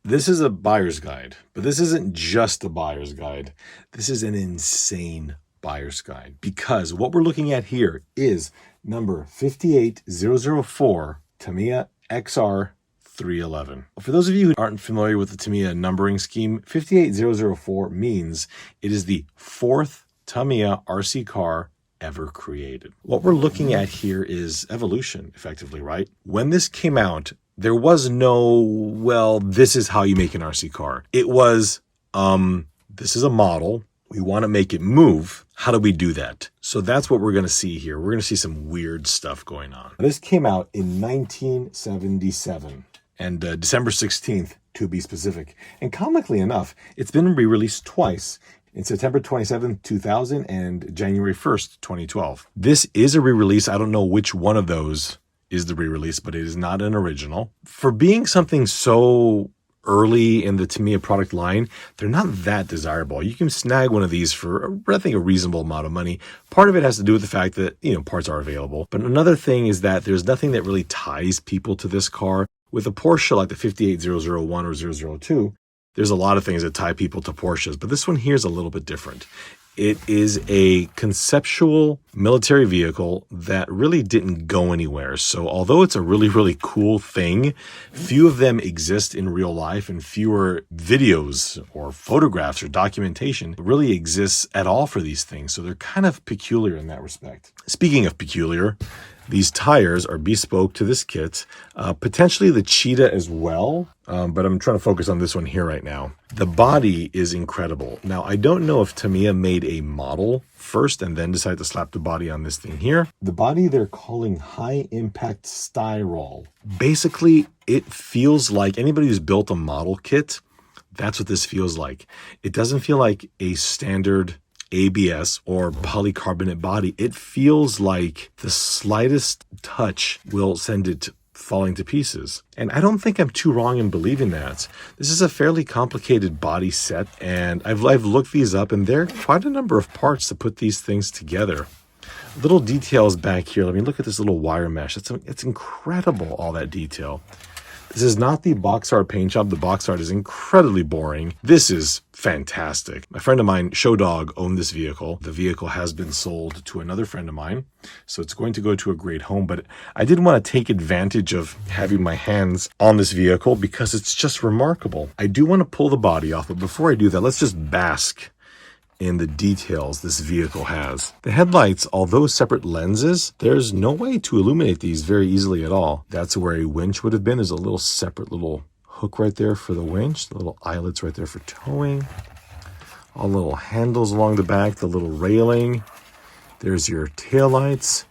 This is a buyer's guide, but this isn't just a buyer's guide. This is an insane buyer's guide, because what we're looking at here is number 58004 Tamiya XR311. For those of you who aren't familiar with the Tamiya numbering scheme, 58004 means it is the fourth Tamiya RC car ever created. What we're looking at here is evolution, effectively, right? When this came out, there was no, well, this is how you make an RC car. It was, this is a model. We want to make it move. How do we do that? So that's what we're going to see here. We're going to see some weird stuff going on. This came out in 1977 and December 16th, to be specific. And comically enough, it's been re-released twice. In September 27th, 2000 and January 1st, 2012. This is a re-release. I don't know which one of those is the re-release, but it is not an original. For being something so early in the Tamiya product line, they're not that desirable. You can snag one of these for, I think, a reasonable amount of money. Part of it has to do with the fact that, parts are available. But another thing is that there's nothing that really ties people to this car. With a Porsche like the 58001 or 002, there's a lot of things that tie people to Porsches, but this one here is a little bit different. It is a conceptual military vehicle that really didn't go anywhere. So although it's a really, really cool thing, few of them exist in real life, and fewer videos or photographs or documentation really exists at all for these things. So they're kind of peculiar in that respect. Speaking of peculiar, these tires are bespoke to this kit, potentially the Cheetah as well, but I'm trying to focus on this one here right now. The body is incredible. Now, I don't know if Tamiya made a model first and then decided to slap the body on this thing here. The body they're calling high impact styrol. Basically, it feels like anybody who's built a model kit, that's what this feels like. It doesn't feel like a standard ABS or polycarbonate body. It feels like the slightest touch will send it falling to pieces. And I don't think I'm too wrong in believing that. This is a fairly complicated body set, and I've looked these up, and there are quite a number of parts to put these things together. Little details back here. Let me look at this little wire mesh. It's incredible, all that detail. This is not the box art paint job. The box art is incredibly boring. This is fantastic. A friend of mine, Show Dog, owned this vehicle. The vehicle has been sold to another friend of mine, so it's going to go to a great home. But I didn't want to take advantage of having my hands on this vehicle because it's just remarkable. I do want to pull the body off, but before I do that, let's just bask in the details this vehicle has. The headlights, although separate lenses, there's no way to illuminate these very easily at all. That's where a winch would have been. There's a little separate little hook right there for the winch, the little eyelets right there for towing, all little handles along the back, the little railing. There's your taillights,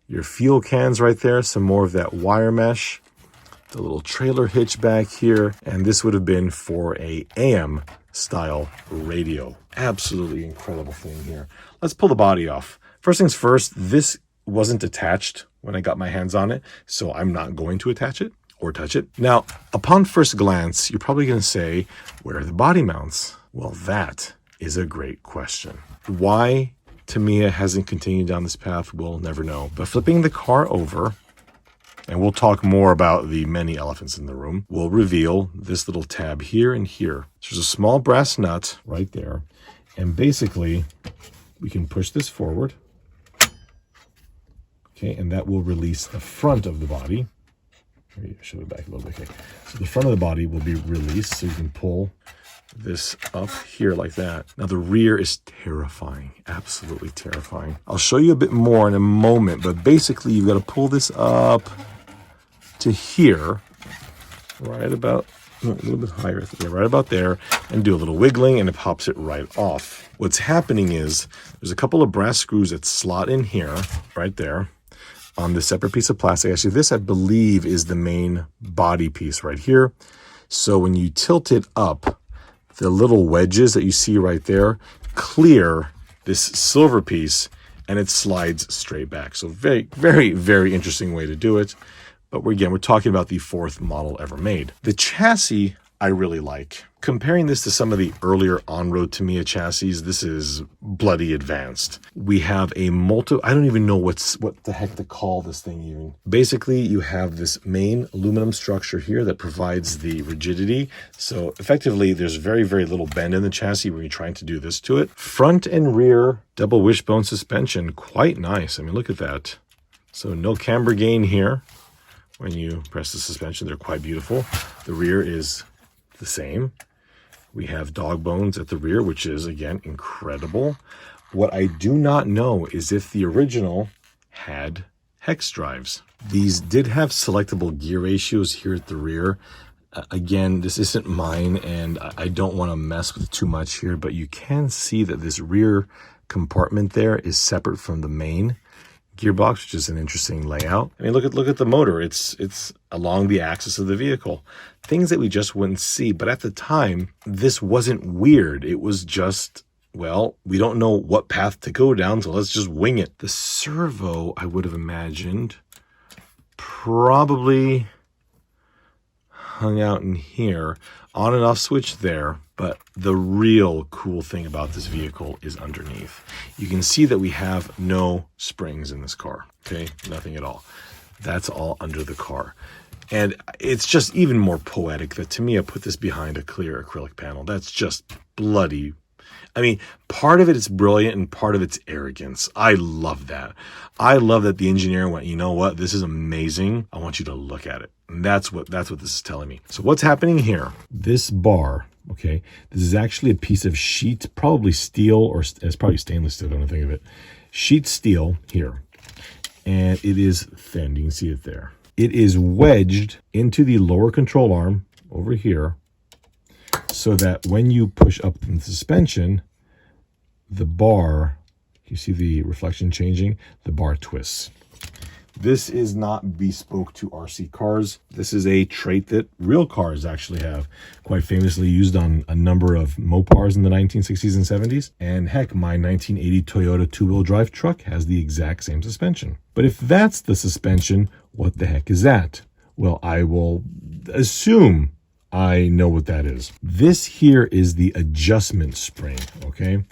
your fuel cans right there, some more of that wire mesh, the little trailer hitch back here, and this would have been for a AM style radio. Absolutely incredible thing here. Let's pull the body off. First things first, this wasn't attached when I got my hands on it, so I'm not going to attach it or touch it. Now, upon first glance, you're probably going to say, where are the body mounts? Well, that is a great question. Why Tamiya hasn't continued down this path, we'll never know. But flipping the car over, and we'll talk more about the many elephants in the room, we'll reveal this little tab here and here. There's a small brass nut right there. And basically, we can push this forward. Okay, and that will release the front of the body. Maybe show it back a little bit. Okay. So the front of the body will be released, so you can pull this up here like that. Now the rear is terrifying, absolutely terrifying. I'll show you a bit more in a moment, but basically you've got to pull this up to here, right about, a little bit higher, right about there, and do a little wiggling, and it pops it right off. What's happening is there's a couple of brass screws that slot in here, right there, on this separate piece of plastic. Actually, this, I believe, is the main body piece right here. So when you tilt it up, the little wedges that you see right there clear this silver piece, and it slides straight back. So very, very, very interesting way to do it. But we're talking about the fourth model ever made. The chassis, I really like. Comparing this to some of the earlier on-road Tamiya chassis, this is bloody advanced. We have a I don't even know what the heck to call this thing even. Basically, you have this main aluminum structure here that provides the rigidity. So effectively, there's very, very little bend in the chassis when you're trying to do this to it. Front and rear double wishbone suspension, quite nice. I mean, look at that. So no camber gain here. When you press the suspension, they're quite beautiful. The rear is the same. We have dog bones at the rear, which is, again, incredible. What I do not know is if the original had hex drives. These did have selectable gear ratios here at the rear. Again, this isn't mine, and I don't want to mess with too much here, but you can see that this rear compartment there is separate from the main gearbox, which is an interesting layout. I mean, look at the motor. It's along the axis of the vehicle. Things that we just wouldn't see. But at the time, this wasn't weird. It was just, well, we don't know what path to go down, so let's just wing it. The servo, I would have imagined, probably hung out in here. On and off switch there. But the real cool thing about this vehicle is underneath. You can see that we have no springs in this car, okay? Nothing at all. That's all under the car. And it's just even more poetic that Tamiya put this behind a clear acrylic panel. That's just bloody. I mean, part of it is brilliant and part of it's arrogance. I love that. I love that the engineer went, you know what? This is amazing. I want you to look at it. And that's what this is telling me. So what's happening here? This bar, okay, this is actually a piece of sheet, probably steel, or it's probably stainless steel, don't think of it. Sheet steel here. And it is thin. You can see it there. It is wedged into the lower control arm over here so that when you push up the suspension, the bar, you see the reflection changing, the bar twists. This is not bespoke to RC cars. This is a trait that real cars actually have, quite famously used on a number of Mopars in the 1960s and 70s. And heck, my 1980 Toyota two-wheel drive truck has the exact same suspension. But if that's the suspension, what the heck is that? Well, I will assume I know what that is. This here is the adjustment spring, okay?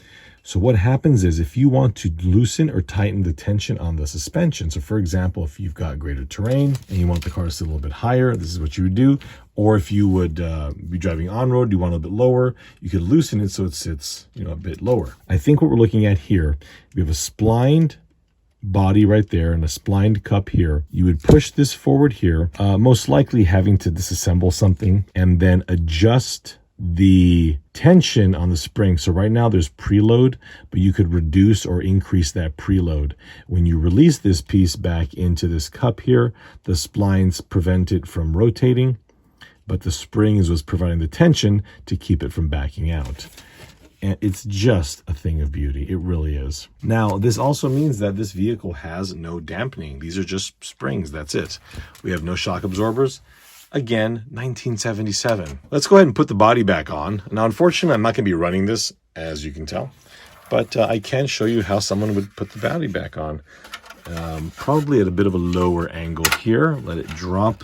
So what happens is if you want to loosen or tighten the tension on the suspension, so for example, if you've got greater terrain and you want the car to sit a little bit higher, this is what you would do. Or if you would be driving on-road, you want a little bit lower, you could loosen it so it sits, a bit lower. I think what we're looking at here, we have a splined body right there and a splined cup here. You would push this forward here, most likely having to disassemble something and then adjust the tension on the spring. So right now there's preload, but you could reduce or increase that preload. When you release this piece back into this cup here, the splines prevent it from rotating, but the spring is what's providing the tension to keep it from backing out. And it's just a thing of beauty. It really is. Now, this also means that this vehicle has no dampening. These are just springs. That's it. We have no shock absorbers. Again, 1977. Let's go ahead and put the body back on. Now, unfortunately, I'm not going to be running this, as you can tell, but I can show you how someone would put the body back on. Probably at a bit of a lower angle here. Let it drop.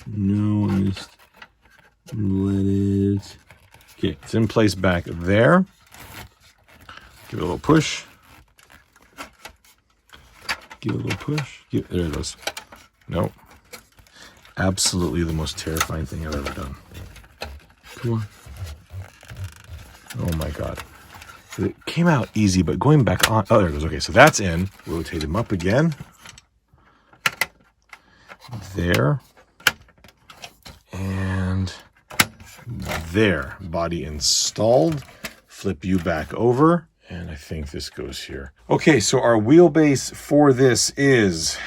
No, just let it. Okay, it's in place back there. Give it a little push. Give it a little push. There it goes. Nope. Absolutely the most terrifying thing I've ever done. Come on. Oh my God. It came out easy, but going back on. Oh, there it goes. Okay, so that's in. Rotate him up again. There. And there. Body installed. Flip you back over. And I think this goes here. Okay, so our wheelbase for this is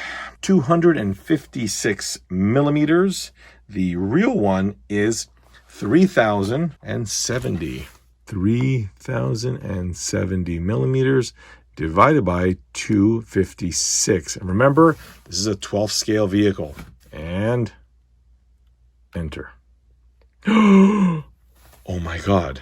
256 millimeters. The real one is 3,070. 3,070 millimeters divided by 256. And remember, this is a 12th scale vehicle. And enter. Oh my God.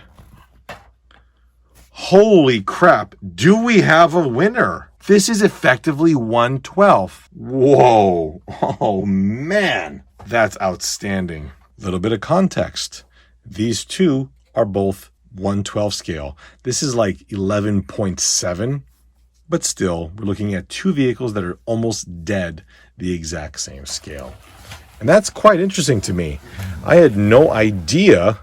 Holy crap. Do we have a winner? This is effectively 1/12. Whoa. Oh, man. That's outstanding. A little bit of context. These two are both 1/12 scale. This is like 11.7, but still, we're looking at two vehicles that are almost dead the exact same scale. And that's quite interesting to me. I had no idea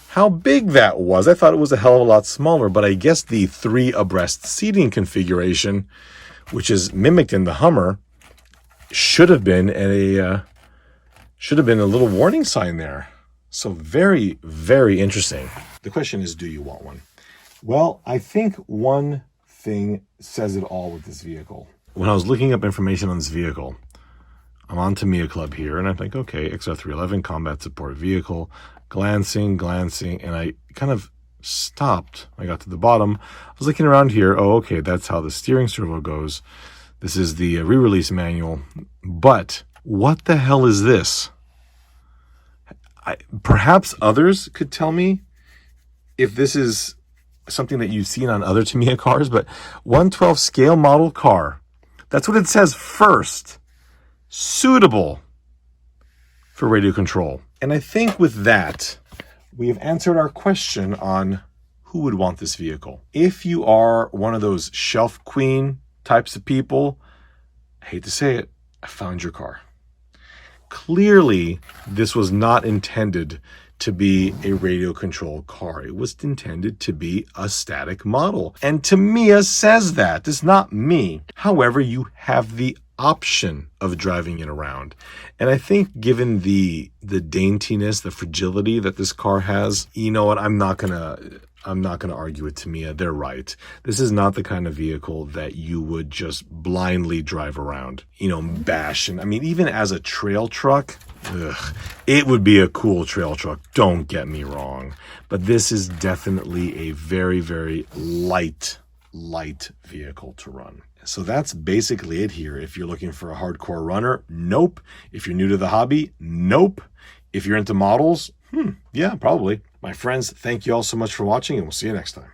how big that was. I thought it was a hell of a lot smaller, but I guess the 3 abreast seating configuration, which is mimicked in the Hummer, should have been a little warning sign there. So very, very interesting. The question is, do you want one? Well, I think one thing says it all with this vehicle. When I was looking up information on this vehicle, I'm on Tamiya Club here, and I think, okay, XR311 combat support vehicle, glancing, and I kind of stopped. I got to the bottom. I was looking around here. Oh, okay, that's how the steering servo goes. This is the re-release manual. But what the hell is this? Perhaps others could tell me if this is something that you've seen on other Tamiya cars, but 1/12 scale model car. That's what it says first. Suitable for radio control. And I think with that, we have answered our question on who would want this vehicle. If you are one of those shelf queen types of people, I hate to say it, I found your car. Clearly, this was not intended to be a radio controlled car. It was intended to be a static model. And Tamiya says that. It's not me. However, you have the option of driving it around. And I think given the daintiness, the fragility that this car has, you know what, I'm not gonna argue with Tamiya. They're right. This is not the kind of vehicle that you would just blindly drive around, bash. And I mean, even as a trail truck, it would be a cool trail truck. Don't get me wrong. But this is definitely a very, very light vehicle to run. So that's basically it here. If you're looking for a hardcore runner, nope. If you're new to the hobby, nope. If you're into models, yeah, probably. My friends, thank you all so much for watching, and we'll see you next time.